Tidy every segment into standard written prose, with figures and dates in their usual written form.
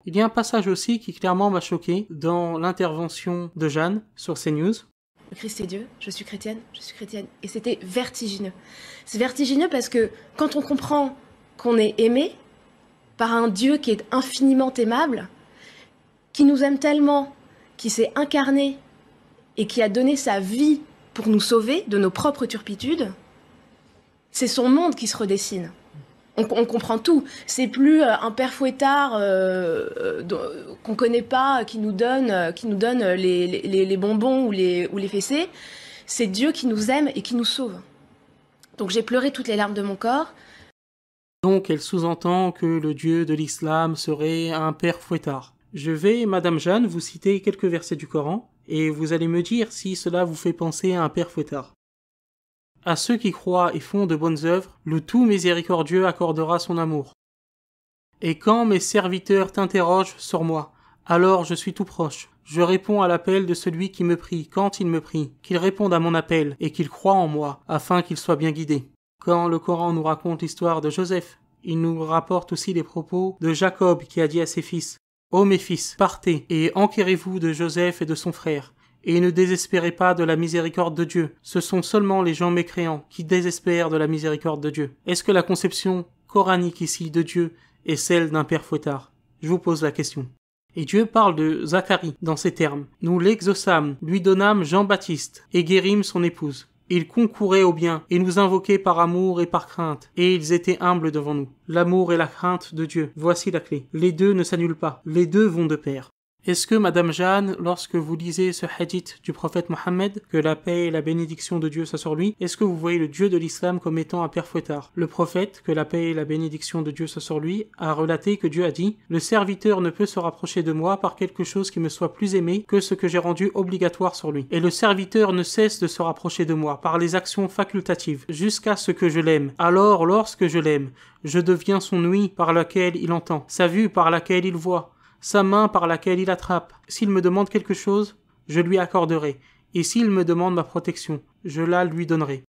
Il y a un passage aussi qui clairement m'a choqué dans l'intervention de Jeanne sur CNews. Le Christ est Dieu, je suis chrétienne. Et c'était vertigineux. C'est vertigineux parce que quand on comprend qu'on est aimé par un Dieu qui est infiniment aimable, qui nous aime tellement, qui s'est incarné et qui a donné sa vie pour nous sauver de nos propres turpitudes, c'est son monde qui se redessine. On comprend tout. C'est plus un père fouettard qu'on connaît pas, qui nous donne les bonbons ou les fessées. C'est Dieu qui nous aime et qui nous sauve. Donc j'ai pleuré toutes les larmes de mon corps. Donc elle sous-entend que le Dieu de l'islam serait un père fouettard. Je vais, Madame Jeanne, vous citer quelques versets du Coran, et vous allez me dire si cela vous fait penser à un père fouettard. À ceux qui croient et font de bonnes œuvres, le tout miséricordieux accordera son amour. Et quand mes serviteurs t'interrogent sur moi, alors je suis tout proche. Je réponds à l'appel de celui qui me prie quand il me prie, qu'il réponde à mon appel et qu'il croie en moi, afin qu'il soit bien guidé. Quand le Coran nous raconte l'histoire de Joseph, il nous rapporte aussi les propos de Jacob qui a dit à ses fils « Ô mes fils, partez et enquérez-vous de Joseph et de son frère. » Et ne désespérez pas de la miséricorde de Dieu. Ce sont seulement les gens mécréants qui désespèrent de la miséricorde de Dieu. Est-ce que la conception coranique ici de Dieu est celle d'un père fouettard? Je vous pose la question. Et Dieu parle de Zacharie dans ces termes. Nous l'exaucâmes, lui donnâmes Jean-Baptiste, et guérîmes son épouse. Ils concouraient au bien, et nous invoquaient par amour et par crainte, et ils étaient humbles devant nous. L'amour et la crainte de Dieu, voici la clé. Les deux ne s'annulent pas, les deux vont de pair. Est-ce que, Madame Jeanne, lorsque vous lisez ce hadith du prophète Mohammed, que la paix et la bénédiction de Dieu soient sur lui, est-ce que vous voyez le Dieu de l'islam comme étant un père fouettard? Le prophète, que la paix et la bénédiction de Dieu soient sur lui, a relaté que Dieu a dit « Le serviteur ne peut se rapprocher de moi par quelque chose qui me soit plus aimé que ce que j'ai rendu obligatoire sur lui. Et le serviteur ne cesse de se rapprocher de moi par les actions facultatives, jusqu'à ce que je l'aime. Alors, lorsque je l'aime, je deviens son ouïe par laquelle il entend, sa vue par laquelle il voit, sa main par laquelle il attrape. S'il me demande quelque chose, je lui accorderai. Et s'il me demande ma protection, je la lui donnerai. »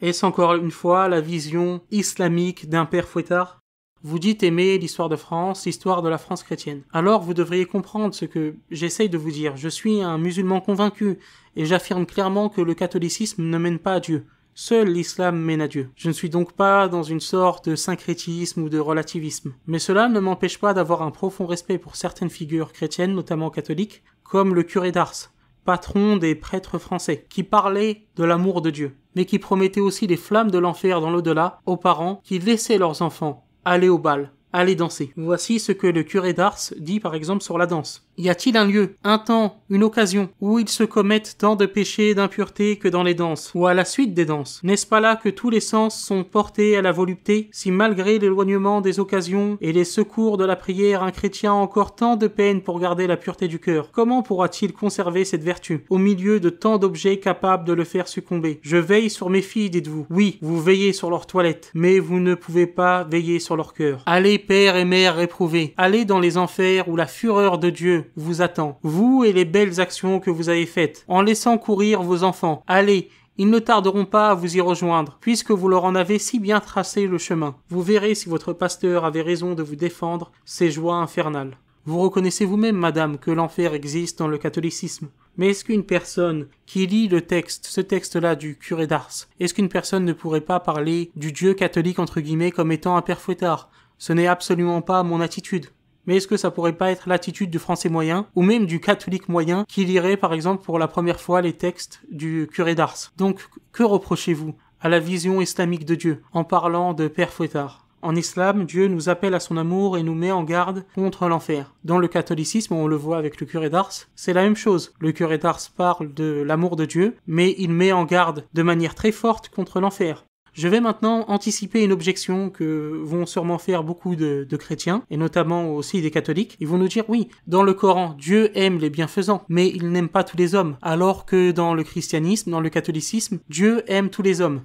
Est-ce encore une fois la vision islamique d'un père fouettard? Vous dites aimer l'histoire de France, l'histoire de la France chrétienne. Alors vous devriez comprendre ce que j'essaye de vous dire. Je suis un musulman convaincu, et j'affirme clairement que le catholicisme ne mène pas à Dieu. Seul l'islam mène à Dieu. Je ne suis donc pas dans une sorte de syncrétisme ou de relativisme. Mais cela ne m'empêche pas d'avoir un profond respect pour certaines figures chrétiennes, notamment catholiques, comme le curé d'Ars, patron des prêtres français, qui parlait de l'amour de Dieu, mais qui promettait aussi les flammes de l'enfer dans l'au-delà aux parents qui laissaient leurs enfants aller au bal, aller danser. Voici ce que le curé d'Ars dit par exemple sur la danse. Y a-t-il un lieu, un temps, une occasion, où il se commettent tant de péchés et d'impuretés que dans les danses, ou à la suite des danses? N'est-ce pas là que tous les sens sont portés à la volupté, si malgré l'éloignement des occasions et les secours de la prière, un chrétien a encore tant de peine pour garder la pureté du cœur? Comment pourra-t-il conserver cette vertu, au milieu de tant d'objets capables de le faire succomber? Je veille sur mes filles, dites-vous. Oui, vous veillez sur leur toilette, mais vous ne pouvez pas veiller sur leur cœur. Allez, père et mère réprouvés, allez dans les enfers où la fureur de Dieu vous attend, vous et les belles actions que vous avez faites, en laissant courir vos enfants. Allez, ils ne tarderont pas à vous y rejoindre, puisque vous leur en avez si bien tracé le chemin. Vous verrez si votre pasteur avait raison de vous défendre ces joies infernales. Vous reconnaissez vous-même, madame, que l'enfer existe dans le catholicisme. Mais est-ce qu'une personne qui lit le texte, ce texte-là du curé d'Ars, est-ce qu'une personne ne pourrait pas parler du Dieu catholique entre guillemets comme étant un père fouettard? Ce n'est absolument pas mon attitude. Mais est-ce que ça pourrait pas être l'attitude du français moyen, ou même du catholique moyen, qui lirait par exemple pour la première fois les textes du curé d'Ars? Donc, que reprochez-vous à la vision islamique de Dieu, en parlant de père fouettard? En islam, Dieu nous appelle à son amour et nous met en garde contre l'enfer. Dans le catholicisme, on le voit avec le curé d'Ars, c'est la même chose. Le curé d'Ars parle de l'amour de Dieu, mais il met en garde de manière très forte contre l'enfer. Je vais maintenant anticiper une objection que vont sûrement faire beaucoup de chrétiens, et notamment aussi des catholiques. Ils vont nous dire, oui, dans le Coran, Dieu aime les bienfaisants, mais il n'aime pas tous les hommes, alors que dans le christianisme, dans le catholicisme, Dieu aime tous les hommes.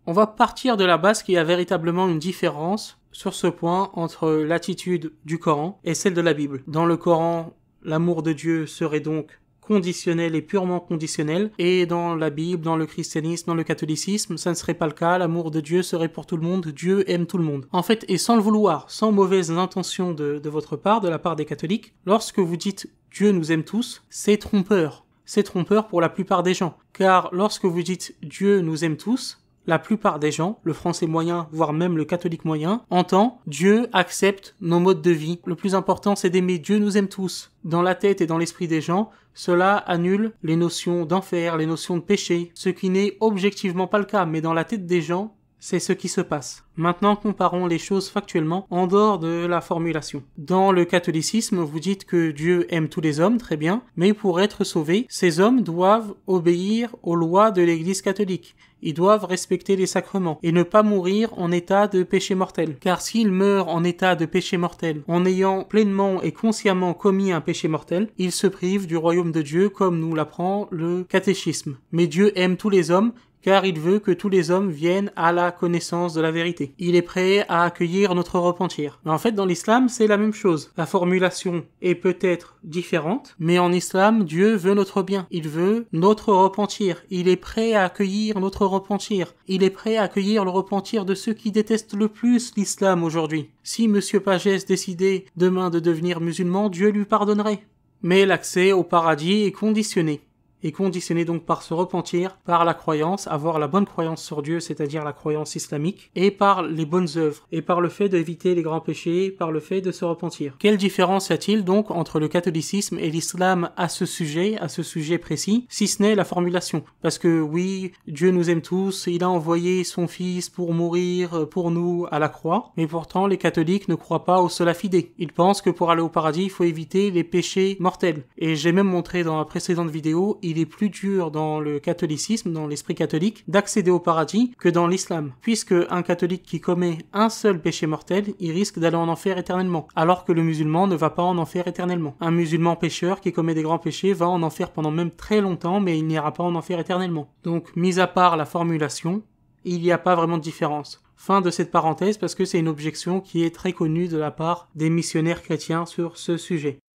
On va partir de la base qu'il y a véritablement une différence sur ce point entre l'attitude du Coran et celle de la Bible. Dans le Coran, l'amour de Dieu serait donc conditionnel et purement conditionnel, et dans la Bible, dans le christianisme, dans le catholicisme, ça ne serait pas le cas, l'amour de Dieu serait pour tout le monde, Dieu aime tout le monde. En fait, et sans le vouloir, sans mauvaise intention de votre part, de la part des catholiques, lorsque vous dites Dieu nous aime tous, c'est trompeur. C'est trompeur pour la plupart des gens, car lorsque vous dites Dieu nous aime tous, la plupart des gens, le français moyen, voire même le catholique moyen, entend Dieu accepte nos modes de vie. Le plus important, c'est d'aimer. Dieu nous aime tous. Dans la tête et dans l'esprit des gens, cela annule les notions d'enfer, les notions de péché, ce qui n'est objectivement pas le cas, mais dans la tête des gens, c'est ce qui se passe. Maintenant, comparons les choses factuellement en dehors de la formulation. Dans le catholicisme, vous dites que Dieu aime tous les hommes, très bien, mais pour être sauvés, ces hommes doivent obéir aux lois de l'Église catholique. Ils doivent respecter les sacrements et ne pas mourir en état de péché mortel. Car s'ils meurent en état de péché mortel, en ayant pleinement et consciemment commis un péché mortel, ils se privent du royaume de Dieu comme nous l'apprend le catéchisme. Mais Dieu aime tous les hommes, car il veut que tous les hommes viennent à la connaissance de la vérité. Il est prêt à accueillir notre repentir. Mais en fait, dans l'islam, c'est la même chose. La formulation est peut-être différente, mais en islam, Dieu veut notre bien. Il veut notre repentir. Il est prêt à accueillir notre repentir. Il est prêt à accueillir le repentir de ceux qui détestent le plus l'islam aujourd'hui. Si Monsieur Pagès décidait demain de devenir musulman, Dieu lui pardonnerait. Mais l'accès au paradis est conditionné. Et conditionné donc par se repentir, par la croyance, avoir la bonne croyance sur Dieu, c'est-à-dire la croyance islamique, et par les bonnes œuvres, et par le fait d'éviter les grands péchés, par le fait de se repentir. Quelle différence y a-t-il donc entre le catholicisme et l'islam à ce sujet précis, si ce n'est la formulation? Parce que oui, Dieu nous aime tous, il a envoyé son fils pour mourir pour nous à la croix, mais pourtant les catholiques ne croient pas au sola fide. Ils pensent que pour aller au paradis, il faut éviter les péchés mortels. Et j'ai même montré dans la précédente vidéo, il est plus dur dans le catholicisme, dans l'esprit catholique, d'accéder au paradis que dans l'islam. Puisque un catholique qui commet un seul péché mortel, il risque d'aller en enfer éternellement, alors que le musulman ne va pas en enfer éternellement. Un musulman pécheur qui commet des grands péchés va en enfer pendant même très longtemps, mais il n'ira pas en enfer éternellement. Donc, mis à part la formulation, il n'y a pas vraiment de différence. Fin de cette parenthèse parce que c'est une objection qui est très connue de la part des missionnaires chrétiens sur ce sujet.